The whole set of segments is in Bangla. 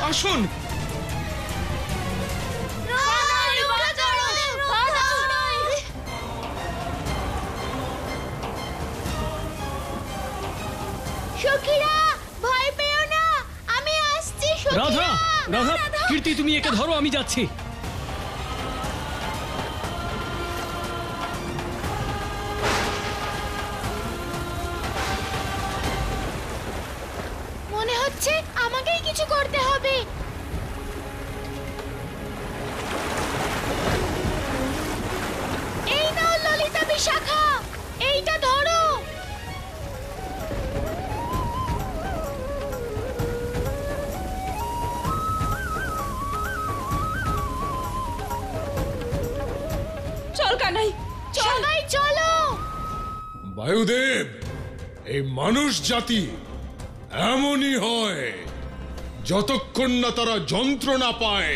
আসুন। রাধা, রাধা, কীর্তি তুমি একে ধরো, আমি যাচ্ছি। মনে হচ্ছে আমাকেই কিছু করতে হবে। এই নাও ললিতা বিশাখা, এইটা ধরো। চল কানাই, সবাই চলো। বায়ুদেব, এই মানুষ জাতি এমনই হয়, যতক্ষণ না তারা যন্ত্রণা পায়,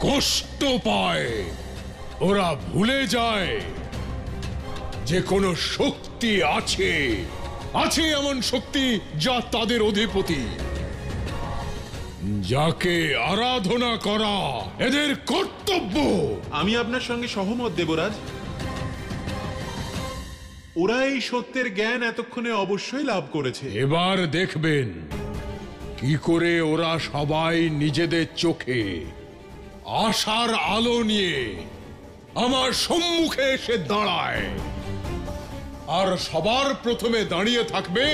কষ্ট পায়, ওরা ভুলে যায় যে কোনো শক্তি আছে, আছে এমন শক্তি যা তাদের অধিপতি, যাকে আরাধনা করা এদের কর্তব্য। আমি আপনার সঙ্গে সহমত দেবরাজ। ওরা এই সত্যের জ্ঞান এতক্ষণে অবশ্যই লাভ করেছে। এবার দেখবেন কি করে ওরা সবাই নিজেদের চোখে আশার আলো নিয়ে আমার সম্মুখে এসে দাঁড়ায়। আর সবার প্রথমে দাঁড়িয়ে থাকবে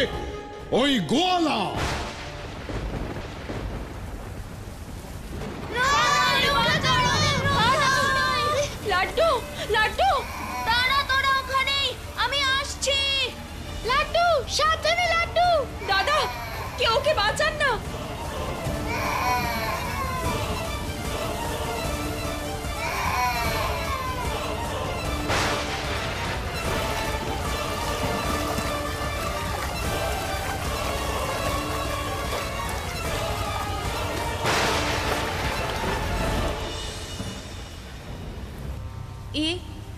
ওই গোয়ালা। লাড্ডু, লাড্ডু, দাঁড়া তোরা ওখানেই, আমি আসছি। লাড্ডু, সাবধানে লাড্ডু। দাদা, কেউ ওকে বাঁচান না। এ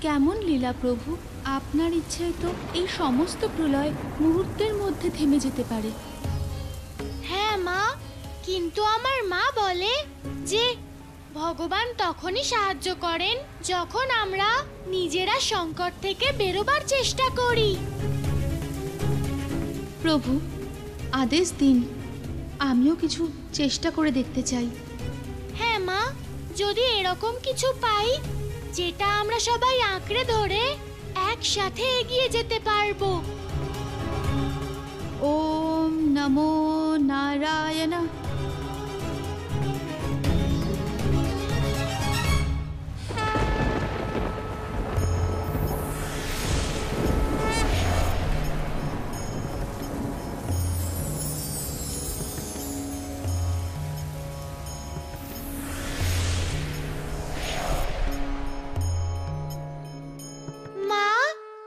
কেমন লীলা প্রভু, আপনার ইচ্ছায় তো এই সমস্ত প্রলয় মুহূর্তের মধ্যে থেমে যেতে পারে। হ্যাঁ মা, কিন্তু আমার মা বলে যে ভগবান তখনই সাহায্য করেন যখন আমরা নিজেরা সংকট থেকে বেরোবার চেষ্টা করি। প্রভু, আদেশ দিন, আমিও কিছু চেষ্টা করে দেখতে চাই। হ্যাঁ মা, যদি এরকম কিছু পাই যেটা আমরা সবাই আঁকড়ে ধরে একসাথে এগিয়ে যেতে পারবো। ওম নমো নারায়ণ।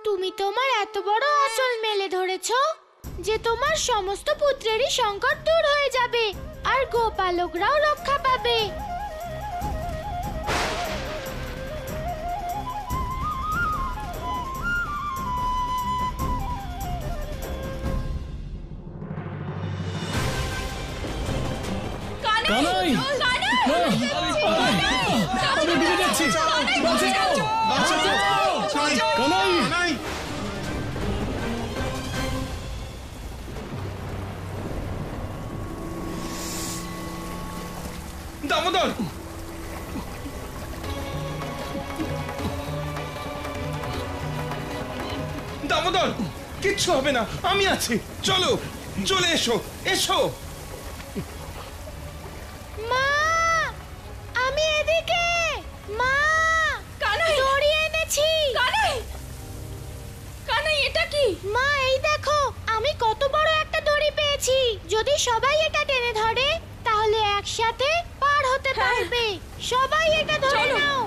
তুমি তোমার এত বড় আঁচল মেলে ধরেছো যে তোমার সমস্ত পুত্রেরই সংকট দূর হয়ে যাবে আর গোপালকরাও রক্ষা পাবে। কানাই, আমি ডুবে যাচ্ছি। কানাই, দামোদর, দামোদর, কিচ্ছু হবে না, আমি আছি। চলো, চলে এসো, এসো। মা, আমি এদিকে। মা, কানাই, দড়ি এনেছি। কানাই, কানাই, এটা কি? মা, এই দেখো, আমি কত বড় একটা দড়ি পেয়েছি। যদি সবাই এটা টেনে ধরে তাহলে একসাথে পার হতে পারবে। সবাই এটা ধরে নাও।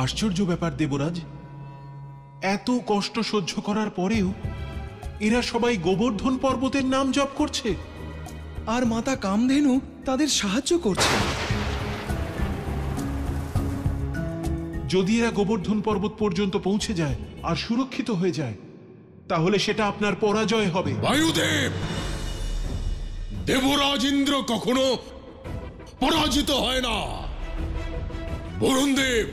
আশ্চর্য ব্যাপার দেবরাজ, এত কষ্ট সহ্য করার পরেও এরা সবাই গোবর্ধন পর্বতের নাম জপ করছে। আর মাতা কামধেনু তাদের সাহায্য করছে। যদি এরা গোবর্ধন পর্বত পর্যন্ত পৌঁছে যায় আর সুরক্ষিত হয়ে যায়, তাহলে সেটা আপনার পরাজয় হবে। বায়ুদেব, দেবরাজ ইন্দ্র কখনো পরাজিত হয় না। বরুণ দেব,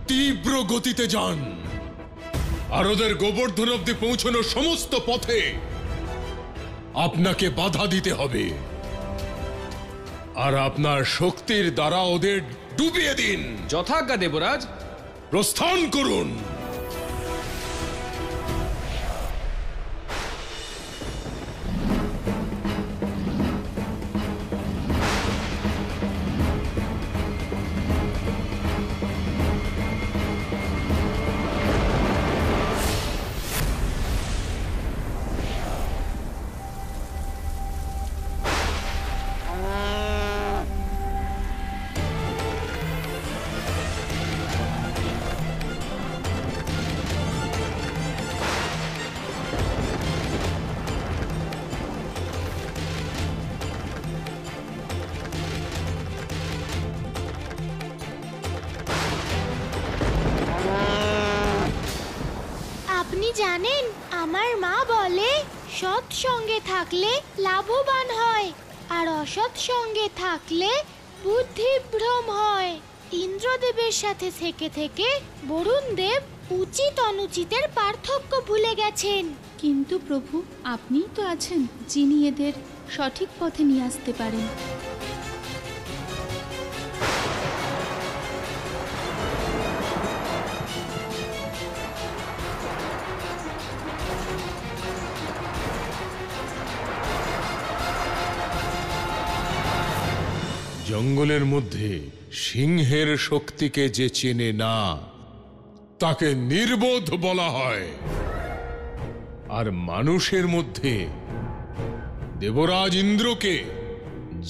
তীব্র গতিতে যান আর ওদের গোবর্ধন অব্দি পৌঁছানোর সমস্ত পথে আপনাকে বাধা দিতে হবে, আর আপনার শক্তির দ্বারা ওদের ডুবিয়ে দিন। যথাজ্ঞা দেবরাজ। প্রস্থান করুন। আপনি জানেন, আমার মা বলে সৎ সঙ্গে থাকলে লাভবান হয়, আর অসৎ সঙ্গে থাকলে বুদ্ধিভ্রম হয়। ইন্দ্রদেবের সাথে থেকে থেকে বরুণ দেব উচিত অনুচিতের পার্থক্য ভুলে গেছেন। কিন্তু প্রভু, আপনিই তো আছেন যিনি এদের সঠিক পথে নিয়ে আসতে পারেন। জঙ্গলের মধ্যে সিংহের শক্তিকে যে চেনে না তাকে নির্বোধ বলা হয়, আর মানুষের মধ্যে দেবরাজ ইন্দ্রকে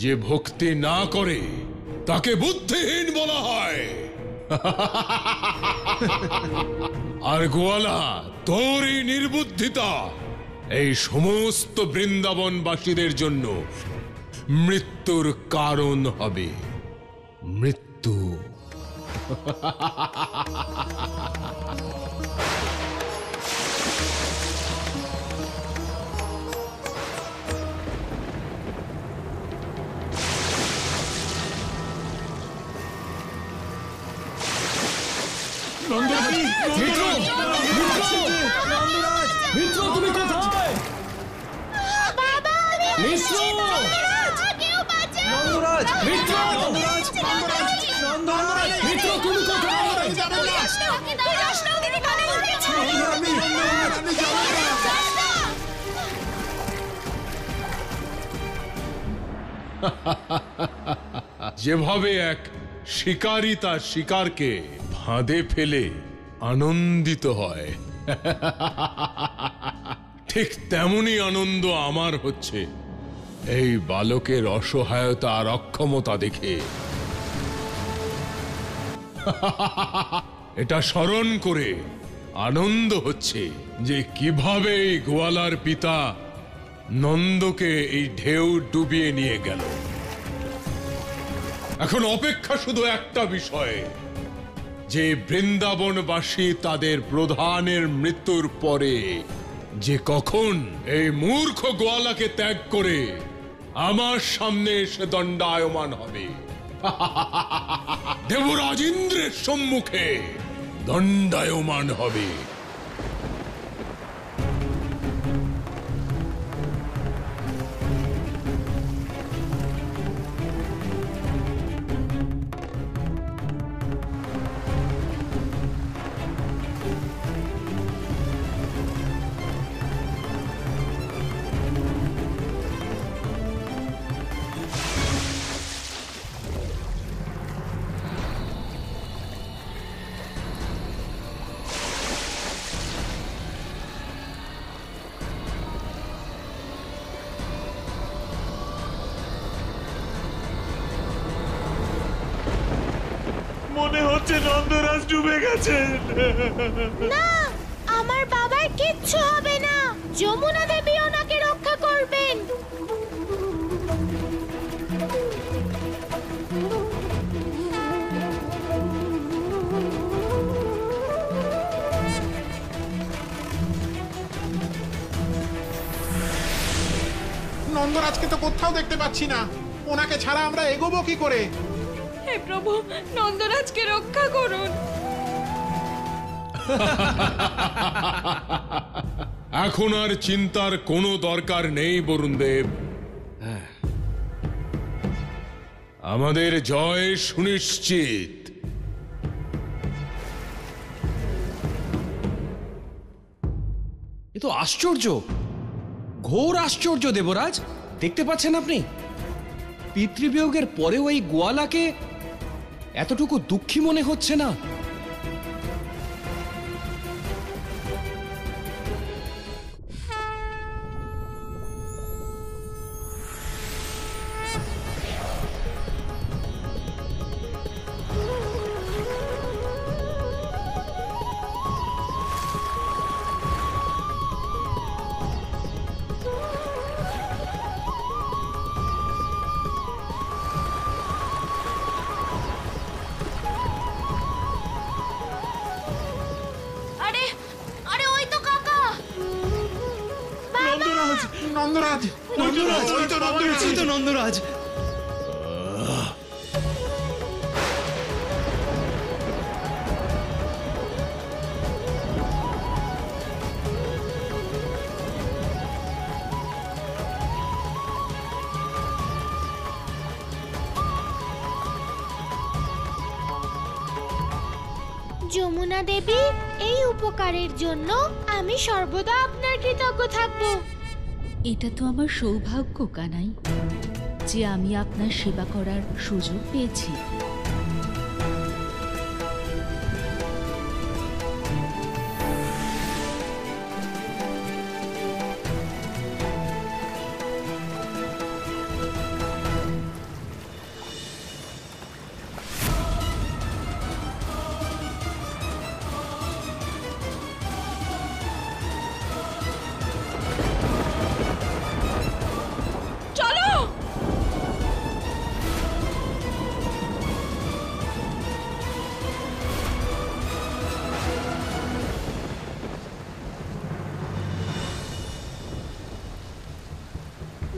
যে ভক্তি না করে তাকে বুদ্ধিহীন বলা হয়। আর গোয়ালা, তোর এই নির্বুদ্ধিতা এই সমস্ত বৃন্দাবনবাসীদের জন্য মৃত্যুর কারণ হবে। মৃত্যু। বাবা, কেউ বাঁচাও! যেভাবে এক শিকারী তার শিকারকে ফাঁদে ফেলে আনন্দিত হয়, ঠিক তেমনি আনন্দ আমার হচ্ছে এই বালকের অসহায়তা আর অক্ষমতা দেখে। এটা স্মরণ করে আনন্দ হচ্ছে যে কিভাবে এই গোয়ালার পিতা নন্দকে এই ঢেউ ডুবিয়ে নিয়ে গেল। এখন অপেক্ষা শুধু একটা বিষয়, যে বৃন্দাবনবাসী তাদের প্রধানের মৃত্যুর পরে যে কখন এই মূর্খ গোয়ালাকে ত্যাগ করে আমার সামনে এসে দণ্ডায়মান হবে, দেবরাজ ইন্দ্রের সম্মুখে দণ্ডায়মান হবে। মনে হচ্ছে নন্দরাজ ডুবে গেছেন। না, আমার বাবার কিচ্ছু হবে না। যমুনা দেবী ওনাকে রক্ষা করবেন। নন্দরাজকে তো কোথাও দেখতে পাচ্ছি না, ওনাকে ছাড়া আমরা এগোবো কি করে? হে প্রভু, নন্দরাজকে রক্ষা করুন। এখন আর চিন্তার কোনো দরকার নেই বরুণদেব। আমাদের জয় সুনিশ্চিত। এ তো আশ্চর্য, ঘোর আশ্চর্য দেবরাজ। দেখতে পাচ্ছেন আপনি, পিতৃবিয়োগের পরেও এই গোয়ালাকে এতটুকু দুঃখী মনে হচ্ছে না। আরে আরে, ওই তো কাকা। নন্দরাজ, নন্দরাজ, নন্দরাজ, ওই তো নন্দরাজ। এই তো নন্দরাজ। যমুনা দেবী, এই উপকারের জন্য আমি সর্বদা আপনার কৃতজ্ঞ থাকব। এটা তো আমার সৌভাগ্য কানাই, যে আমি আপনার সেবা করার সুযোগ পেয়েছি।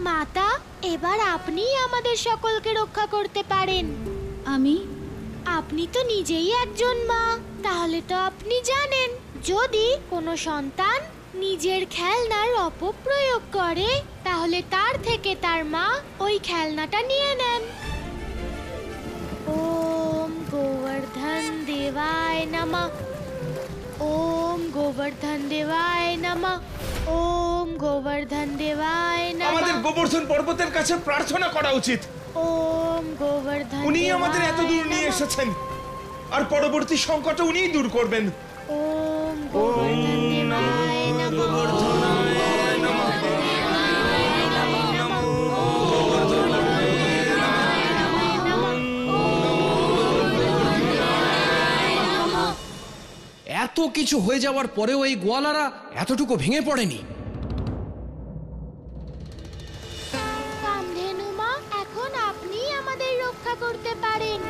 মাতা, এবার আপনিই আমাদের সকলকে রক্ষা করতে পারেন। আমি আপনি তো নিজেই একজন মা, তাহলে তো আপনি জানেন, যদি কোনো সন্তান নিজের খেলনার অপপ্রয়োগ করে, তাহলে তার থেকে তার মা ওই খেলনাটা নিয়ে নেন। ওম গোবর্ধন দেবায় নমঃ। ওম গোবর্ধন দেবায় নমঃ। ওম গোবর্ধন দেবায় আমাদের নমঃ। গোবর্ধন পর্বতের কাছে প্রার্থনা করা উচিত। ওম গোবর্ধন উনি আমাদের এত দূর নিয়ে দেবায় এসেছেন, আর পরবর্তী সংকট উনিই দূর করবেন। নমঃ। ওম গোবর্ধন দেবায় নমঃ। এত কিছু হয়ে যাওয়ার পরেও এই গোয়ালারা এতটুকু ভেঙে পড়েনি। কামধেনু মা, এখন আপনিই আমাদের রক্ষা করতে পারেন।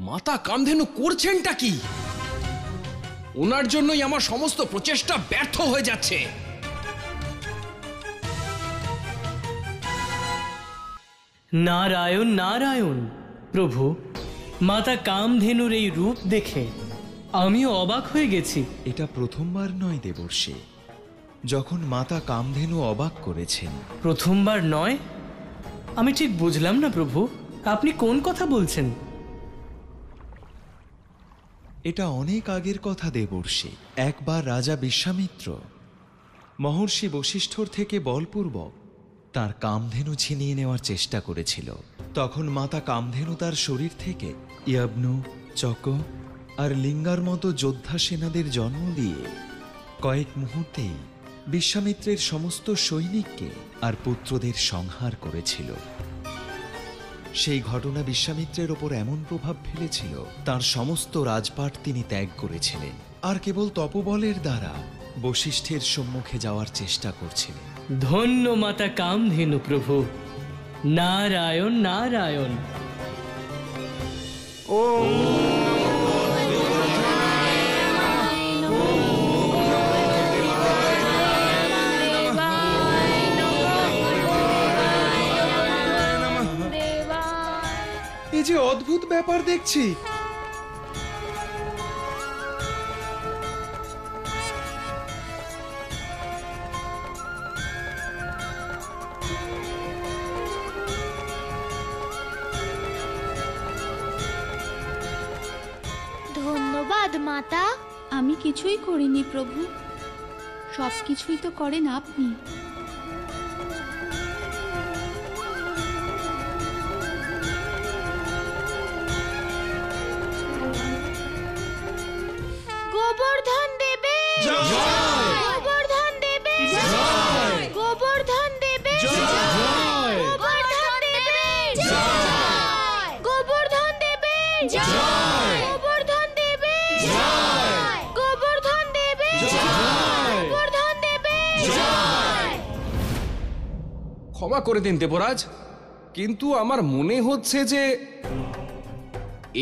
মাতা কামধেনু করছেনটা কি? ওনার জন্যই আমার সমস্ত প্রচেষ্টা ব্যর্থ হয়ে যাচ্ছে। নারায়ণ নারায়ণ। প্রভু, মাতা কামধেনুর এই রূপ দেখে আমিও অবাক হয়ে গেছি। এটা প্রথমবার নয় দেবর্ষি, যখন মাতা কামধেনু অবাক করেছেন। প্রথমবার নয়? আমি ঠিক বুঝলাম না প্রভু, আপনি কোন কথা বলছেন? এটা অনেক আগের কথা দেবর্ষি। একবার রাজা বিশ্বামিত্র মহর্ষি বশিষ্ঠর থেকে বলপূর্বক তার কামধেনু ছিনিয়ে নেওয়ার চেষ্টা করেছিল। তখন মাতা কামধেনু তার শরীর থেকে ইয়াবনু, চক আর লিঙ্গার মতো যোদ্ধা সেনাদের জন্ম দিয়ে কয়েক মুহূর্তেই বিশ্বামিত্রের সমস্ত সৈনিককে আর পুত্রদের সংহার করেছিল। সেই ঘটনা বিশ্বামিত্রের ওপর এমন প্রভাব ফেলেছিল তার সমস্ত রাজপাট তিনি ত্যাগ করেছিলেন আর কেবল তপবলের দ্বারা বশিষ্ঠের সম্মুখে যাওয়ার চেষ্টা করছিলেন। ধন্য মাতা কামধেনু প্রভু, নারায়ণ নারায়ণ। এই যে অদ্ভুত ব্যাপার দেখছি। ধন্যবাদ মাতা। আমি কিছুই করিনি প্রভু, সব কিছুই তো করেন আপনি। গোবর্ধন দেবে জয়! গোবর্ধন দেবে জয়! গোবর্ধন দেবে জয়! গোবর্ধন দেবে গোবর্ধন দেবে গোবর্ধন দেবে গোবর্ধন দেবে গোবর্ধন দেবে। ক্ষমা করে দিন দেবরাজ, কিন্তু আমার মনে হচ্ছে যে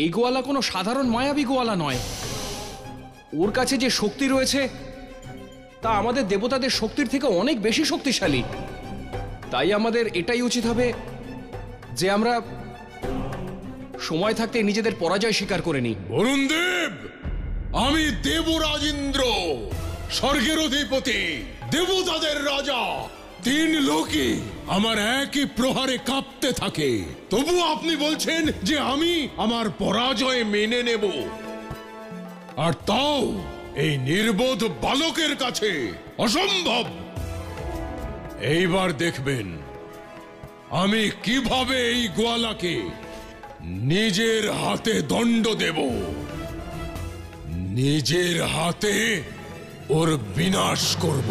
এই গোয়ালা কোনো সাধারণ মায়াবী গোয়ালা নয়। ওর কাছে যে শক্তি রয়েছে তা আমাদের দেবতাদের শক্তির থেকে অনেক বেশি শক্তিশালী। তাই আমাদের এটাই উচিত হবে যে আমরা সময় থাকতে নিজেদের পরাজয় স্বীকার করে নিই। বরুণ দেব, আমি দেবরাজ ইন্দ্র, স্বর্গের অধিপতি, দেবতাদের রাজা। 3 লোকই আমার একই প্রহারে কাঁপতে থাকে, তবু আপনি বলছেন যে আমি আমার পরাজয় মেনে নেব, আর তাও এই নির্বোধ বালকের কাছে অসম্ভব। এইবার দেখবেন আমি কিভাবে এই গোয়ালাকে নিজের হাতে দণ্ড দেব, নিজের হাতে ওর বিনাশ করব।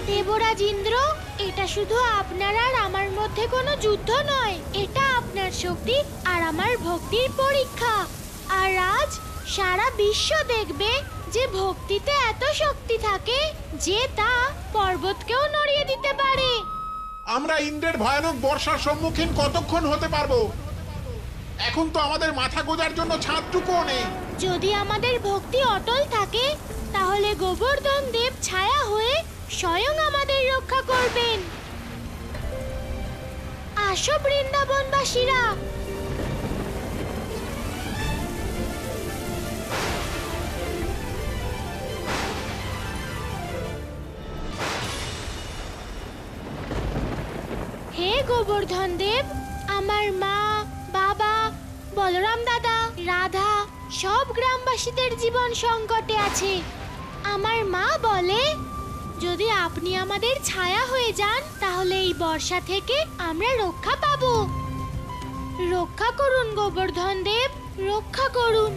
দেবরাজ ইন্দ্র, এটা শুধু আপনার আর আমার মধ্যে কোনো যুদ্ধ নয়, এটা আপনার শক্তি আর আমার ভক্তির পরীক্ষা। আর আজ সারা বিশ্ব দেখবে যে ভক্তিতে এত শক্তি থাকে যে তা পর্বতকেও নড়িয়ে দিতে পারে। আমরা ইন্দ্রের ভয়ানক বর্ষার সম্মুখীন কতক্ষণ হতে পারবো? এখন তো আমাদের মাথা গোজার জন্য ছাদটুকুও নেই। যদি আমাদের ভক্তি অটল থাকে তাহলে গোবর্ধন দেব ছায়া হয়ে স্বয়ং আমাদের রক্ষা করবেন। আসো বৃন্দাবনবাসীরা, হে গোবর্ধন দেব, আমার মা, বাবা, বলরাম দাদা, রাধা সব গ্রামবাসীদের জীবন সংকটে আছে। আমার মা বলে যদি আপনি আমাদের ছায়া হয়ে যান তাহলে এই বর্ষা থেকে আমরা রক্ষা পাবো। রক্ষা করুন গোবর্ধন দেব, রক্ষা করুন।